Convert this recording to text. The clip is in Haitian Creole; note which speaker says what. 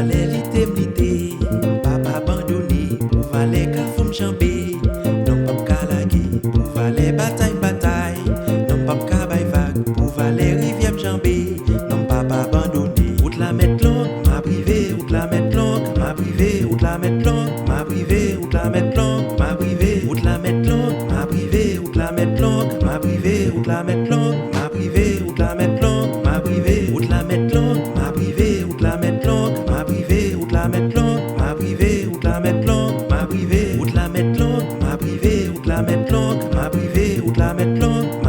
Speaker 1: valet lité, papa abandonné, pour valet ka fom chambé, non pap ka lage, pour valet bataille, non pap ka bay vague, pour valet rivière chambé, non papa abandonné. Out la met longue, ma privé, out la met longue, ma privé, out la met longue, ma privé, out la met longue, ma privé, out la met longue, ma privé, out la met longue, ma privé, out la met longue, ma privé, out la met longue, ma privé, out la met longue, ma privé, out la met longue, ma privé, out la met longue, ma privé, out la met longue, ma privé, out la met longue, ma privé, out la met longue, ma privé, out la met longue.